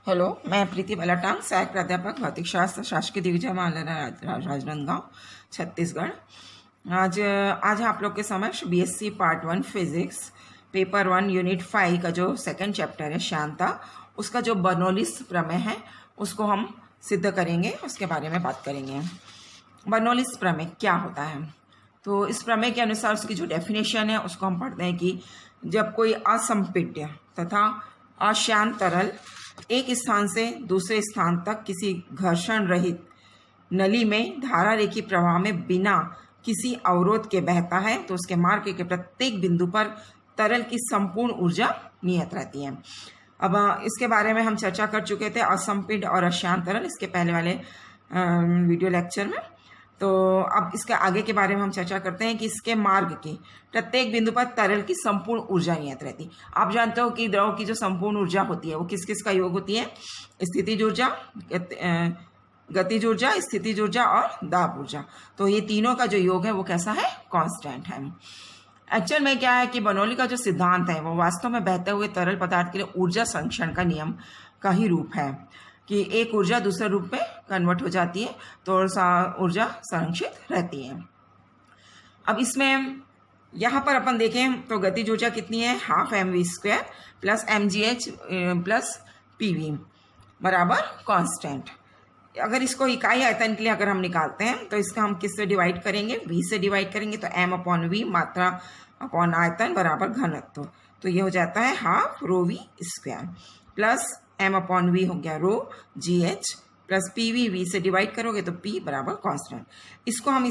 Hello, मैं प्रीति बलाटांग, सहायक प्राध्यापक भौतिक शास्त्र, शासकीय दिग्विजय महाविद्यालय राजनांदगांव, छत्तीसगढ़। आज आप लोग के समक्ष BSc part 1 physics paper 1 unit 5 का जो सेकंड चैप्टर है शांता, उसका जो बर्नौलीज प्रमेय है उसको हम सिद्ध करेंगे, उसके बारे में बात करेंगे। बर्नौलीज प्रमेय क्या होता है? तो इस प्रमेय के अनुसार उसकी जो डेफिनेशन है उसको हम पढ़ते हैं कि जब कोई असंपिड्य तथा अशांत तरल एक स्थान से दूसरे स्थान तक किसी घर्षण रहित नली में धारा रेखी प्रवाह में बिना किसी अवरोध के बहता है तो उसके मार्ग के प्रत्येक बिंदु पर तरल की संपूर्ण ऊर्जा नियत रहती है। अब इसके बारे में हम चर्चा कर चुके थे असंपिड और अशांत तरल इसके पहले वाले वीडियो लेक्चर में। तो अब इसके आगे के बारे में हम चर्चा करते हैं कि इसके मार्ग के प्रत्येक बिंदु पर तरल की संपूर्ण ऊर्जा नियत रहती है। आप जानते हो कि द्रव की जो संपूर्ण ऊर्जा होती है वो किस किस का योग होती है? स्थितिज ऊर्जा, गतिज ऊर्जा, स्थितिज ऊर्जा और दाब ऊर्जा। तो ये तीनों का जो योग है वो कैसा है? कांस्टेंट है। एक्चुअल में क्या है कि बर्नौली का जो सिद्धांत है वो वास्तव में बहते हुए तरल पदार्थ के लिए ऊर्जा संरक्षण का नियम का ही रूप है कि एक ऊर्जा दूसरे रूप में कन्वर्ट हो जाती है तो ऊर्जा संरक्षित रहती है। अब इसमें यहाँ पर अपन देखें तो गतिज ऊर्जा कितनी है? Half mv² plus mgh plus pv बराबर कांस्टेंट। अगर इसको इकाई आयतन के लिए अगर हम निकालते हैं तो इसका हम किससे डिवाइड करेंगे? v से डिवाइड करेंगे तो m/v मात्रा अपॉन आयतन बराबर घनत्व। तो ये हो जाता है हाफ ρv² प्लस m/v हो गया रो gh प्लस pv, v से डिवाइड करोगे तो p बराबर कांस्टेंट। इसको हम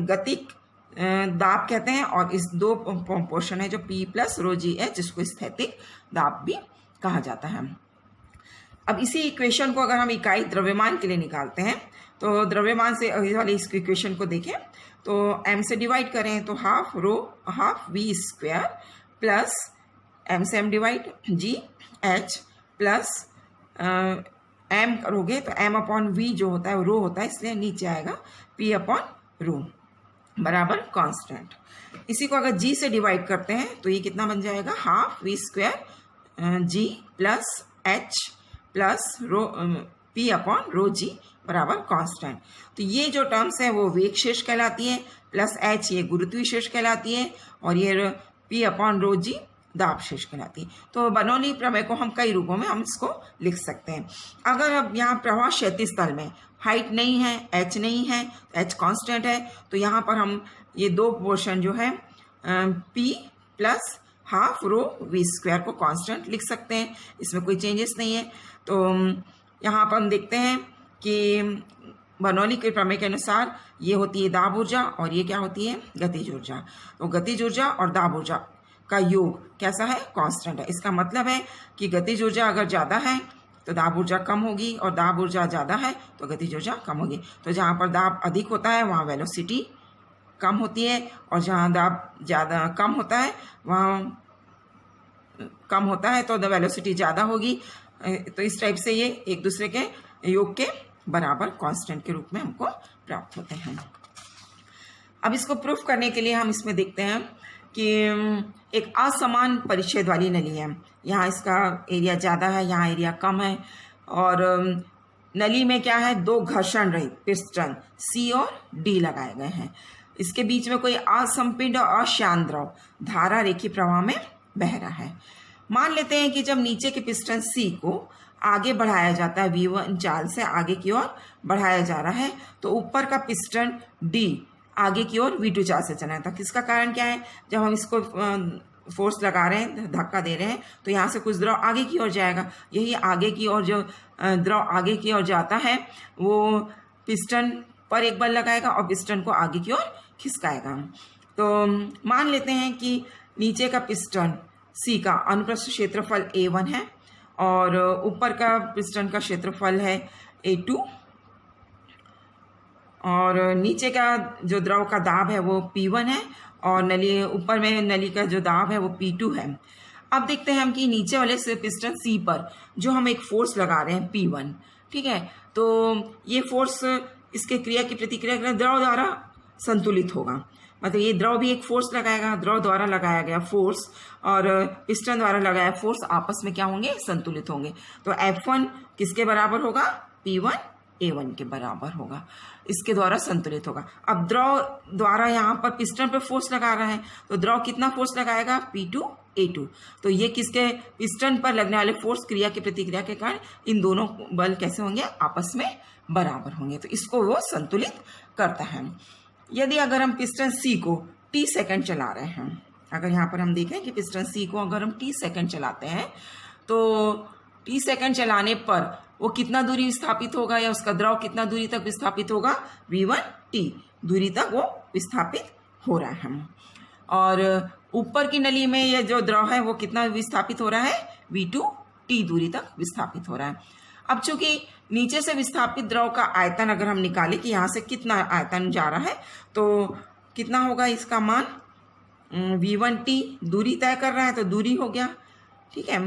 गतिक दाब कहते हैं और इस दो पोर्शन है जो p प्लस रो gh जिसको स्थैतिक दाब भी कहा जाता है। अब इसी इक्वेशन को अगर हम इकाई द्रव्यमान के लिए निकालते हैं तो द्रव्यमान से इस वाली इस इक्वेशन को देखें तो m से डिवाइड करें तो हाफ v² प्लस m से m divide gh plus m करोगे तो m/v जो होता है वो रो होता है इसलिए नीचे आएगा p/रो बराबर कांस्टेंट। इसी को अगर g से डिवाइड करते हैं तो ये कितना बन जाएगा? Half v² g plus h plus rho p/रो g बराबर कांस्टेंट। तो ये जो टर्म्स है वो वेग शेष कहलाती है प्लस h ये गुरुत्वीय शेष कहलाती है और ये p/रो g दाब शेष कहलाती है। तो बर्नौली प्रमेय को हम कई रूपों में हम इसको लिख सकते हैं। अगर अब यहाँ प्रवाह क्षैतिज तल में हाइट नहीं है, h नहीं है, h कांस्टेंट है, तो यहाँ पर हम ये दो पोर्शन जो है p प्लस हाफ ρv² को कांस्टेंट लिख सकते हैं, इसमें कोई चेंजेस नहीं है। तो यहाँ पर हम देखते हैं कि बर्नौली के प्रमेय के अनुसार ये होती है दाब ऊर्जा और ये क्या होती है? गतिज ऊर्जा। तो गतिज ऊर्जा और दाब ऊर्जा का योग कैसा है? कांस्टेंट है। इसका मतलब है कि गतिज ऊर्जा अगर ज़्यादा है तो दाब ऊर्जा कम होगी और दाब ऊर्जा ज़्यादा है तो गतिज ऊर्जा कम होगी। तो जहाँ पर दाब अधिक होता है वहाँ वेलोसिटी कम होती है और जहाँ दाब ज़्यादा कम होता है वहाँ कम होता है तो वेलोसिटी ज़्यादा होगी। तो इस टाइप से ये एक दूसरे के योग के बराबर कांस्टेंट के रूप में हमको प्राप्त होते हैं। अब इसको प्रूफ करने के लिए हम इसमें देखते हैं कि एक असमान परिच्छेद वाली नली है। यहाँ इसका एरिया ज़्यादा है, यहाँ एरिया कम है और नली में क्या है? दो घर्षण रहित पिस्टन C और D लगाए गए हैं। इसके बीच में कोई असंपिड और अशांत द्रव धारा रेखी प्रवाह में बह रहा है। मान लेते हैं कि जब नीचे के पिस्टन C को आगे बढ़ाया जाता है, V1 चाल से आगे की ओर बढ़ाया जा रहा है, तो ऊपर का पिस्टन D आगे की ओर V2 चाल से चला था। इसका कारण क्या है? जब हम इसको फोर्स लगा रहे हैं, धक्का दे रहे हैं, तो यहाँ से कुछ द्रव आगे की ओर जाएगा। यही आगे की ओर जो द्रव आगे की ओर जाता है वो पिस्टन पर एक बल लगाएगा और पिस्टन को आगे की ओर खिसकाएगा। तो मान लेते हैं कि नीचे का पिस्टन C का अनुप्रस्थ क्षेत्रफल A1 है और ऊपर का पिस्टन का क्षेत्रफल है A2 और नीचे का जो द्रव का दाब है वो P1 है और नली ऊपर में नली का जो दाब है वो P2 है। अब देखते हैं हम कि नीचे वाले से पिस्टन C पर जो हम एक फोर्स लगा रहे हैं P1, ठीक है, तो ये फोर्स इसके क्रिया की प्रतिक्रिया द्रव द्वारा संतुलित होगा। मतलब ये द्रव भी एक फोर्स लगाएगा, द्रव द्वारा लगाया गया फोर्स और पिस्टन द्वारा लगाया फोर्स आपस में क्या होंगे, संतुलित होंगे। तो F1 किसके बराबर होगा, P1 A1 के बराबर होगा, इसके द्वारा संतुलित होगा। अब द्रव द्वारा यहाँ पर पिस्टन पर फोर्स लगा रहा है, तो द्रव कितना फोर्स लगाएगा, P2 A2। तो ये किसके, पिस्टन पर लगने वाले फोर्स क्रिया की प्रतिक्रिया के कारण इन दोनों बल कैसे होंगे, आपस में बराबर होंगे, तो इसको वो संतुलित करता है। यदि अगर हम पिस्टन C को T सेकंड चला रहे हैं, अगर यहाँ पर हम देखें कि पिस्टन C को अगर हम T सेकंड चलाते हैं, तो T सेकंड चलाने पर वो कितना दूरी विस्थापित होगा, या उसका द्रव कितना दूरी तक विस्थापित होगा, V1T दूरी तक वो विस्थापित हो रहा है। और ऊपर की नली में ये जो द्रव है वो कितना विस्थापित हो रहा है, V2T दूरी तक विस्थापित हो रहा है। अब चूंकि नीचे से विस्थापित द्रव का आयतन अगर हम निकालें कि यहाँ से कितना आयतन जा रहा है, तो कितना होगा इसका मान, V1T दूरी तय कर रहा है तो दूरी हो गया, ठीक है।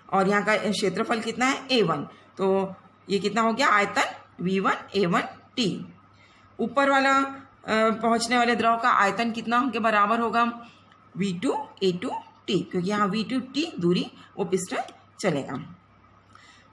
और यहाँ का क्षेत्रफल कितना है, A1, तो ये कितना हो गया आयतन, V1A1T। ऊपर वाला पहुंचने वाले द्रव का आयतन कितना के बराबर होगा, V2A2T, क्योंकि यहाँ V2T दूरी वो पिस्टन चलेगा।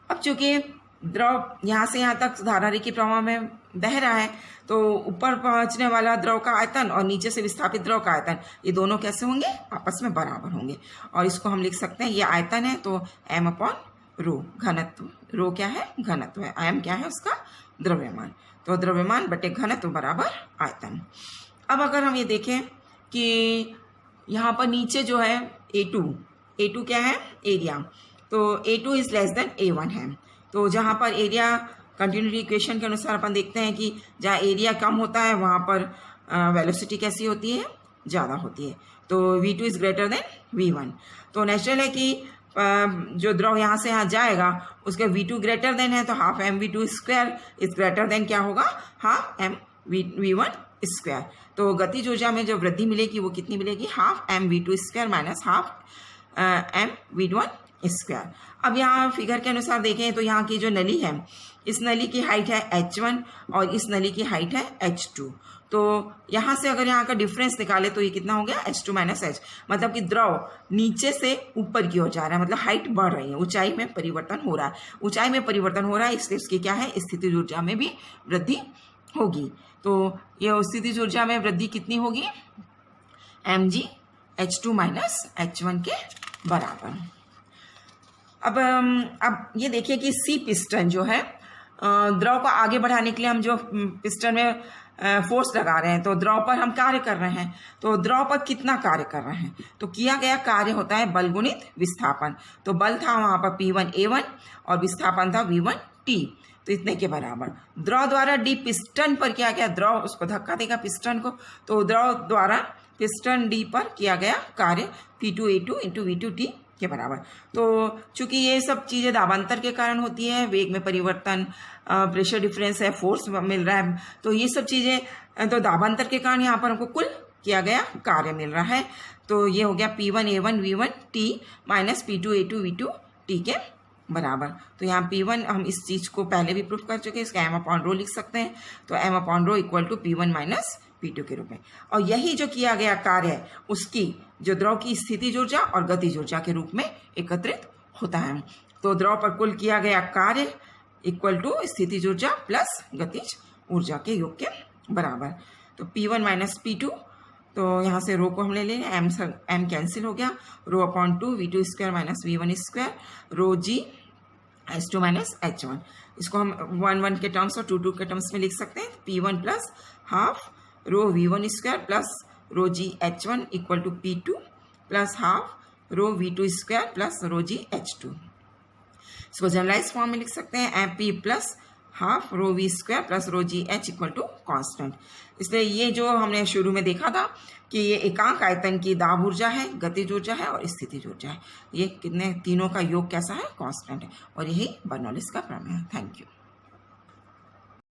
अब चूंकि द्रव यहाँ से यहाँ तक धारारेखी प्रवाह में बह रहा है, तो ऊपर पहुंचने वाला द्रव का आयतन और नीचे से विस्थापित द्रव का आयतन, ये दोनों कैसे होंगे, आपस में बराबर होंगे। और इसको हम लिख सकते हैं, ये आयतन है तो m/ρ, घनत्व, रो क्या है, घनत्व है, m क्या है उसका, द्रव्यमान, तो द्रव्यमान बटे घनत्व बराबर आयतन। अब अगर हम ये देखें कि यहाँ पर नीचे जो है A2 क्या है, एरिया, तो A2 is less than A1 है। तो जहाँ पर एरिया कंटिन्यूटी इक्वेशन के अनुसार अपन देखते हैं कि जहाँ एरिया कम होता है वहाँ पर वेलोसिटी कैसी होती है, ज़्यादा होती है। तो V2 is greater than V1, तो नेचुरल है कि जो द्रव यहाँ से यहाँ जाएगा उसके V2 ग्रेटर देन है, तो half mv2 square is greater than क्या होगा, हाफ mv1 स्क्वायर। तो गतिज ऊर्जा में जो वृद्धि मिलेगी वो कितनी मिलेगी, half mv2 square minus half mv1 square. अब यहाँ फिगर के अनुसार देखें तो यहाँ की जो नली है, इस नली की हाइट है h1 और इस नली की हाइट है h2। तो यहाँ से अगर यहाँ का डिफरेंस निकाले तो ये कितना हो गया, h2 माइनस h, मतलब कि द्रव नीचे से ऊपर की ओर जा रहा है, मतलब हाइट बढ़ रही है, ऊंचाई में परिवर्तन हो रहा है, ऊंचाई में परिवर्तन हो रहा है, इसलिए इसकी क्या है, स्थितिज ऊर्जा में भी वृद्धि होगी। तो ये स्थितिज ऊर्जा में वृद्धि कितनी होगी, mg h2 माइनस h1 के बराबर। अब ये देखिए कि C पिस्टन जो है, द्रव को आगे बढ़ाने के लिए हम जो पिस्टन में फोर्स लगा रहे हैं, तो द्रव पर हम कार्य कर रहे हैं, तो द्रव पर कितना कार्य कर रहे हैं, तो किया गया कार्य होता है बल गुणित विस्थापन। तो बल था वहाँ पर P1A1 और विस्थापन था V1T, तो इतने के बराबर। द्रव द्वारा D पिस्टन पर किया गया, द्रव उसको धक्का देगा पिस्टन को, तो द्रव द्वारा पिस्टन D पर किया गया कार्य P2A2 इंटू V2T के बराबर। तो चूंकि ये सब चीज़ें दाबांतर के कारण होती है, वेग में परिवर्तन, प्रेशर डिफरेंस है, फोर्स मिल रहा है, तो ये सब चीज़ें तो दाबांतर के कारण यहाँ पर हमको कुल किया गया कार्य मिल रहा है। तो ये हो गया P1A1 V1T minus P2A2 V2T के बराबर। तो यहाँ P1 हम इस चीज़ को पहले भी प्रूफ कर चुके हैं, इसका m/ρ लिख सकते हैं, तो m/ρ equal to P1 minus P2 के रूप में। और यही जो किया गया कार्य है उसकी जो द्रव की स्थितिज ऊर्जा और गतिज ऊर्जा के रूप में एकत्रित होता है। तो द्रव पर कुल किया गया कार्य इक्वल टू स्थितिज ऊर्जा प्लस गतिज ऊर्जा के योग के बराबर। तो P1 माइनस P2, तो यहाँ से रो को हम ले लें, m कैंसिल हो गया, ρ/2 V2 square minus V1 square, ρg h2 minus h1। इसको हम 1 के टर्म्स और 2 के टर्म्स में लिख सकते हैं। P1 plus half rho V1 square plus rho g H1 equal to P2 plus half rho V2 square plus rho g H2। इसको जनरलाइज फॉर्म में लिख सकते हैं, P plus half rho V square plus rho g H equal to constant. इसलिए ये जो हमने शुरू में देखा था कि ये एकांक आयतन की दाब ऊर्जा है, गतिज ऊर्जा है और स्थितिज ऊर्जा है, ये कितने तीनों का योग कैसा है, कांस्टेंट है, और यही बर्नौलीज का प्रमेय है। Thank you.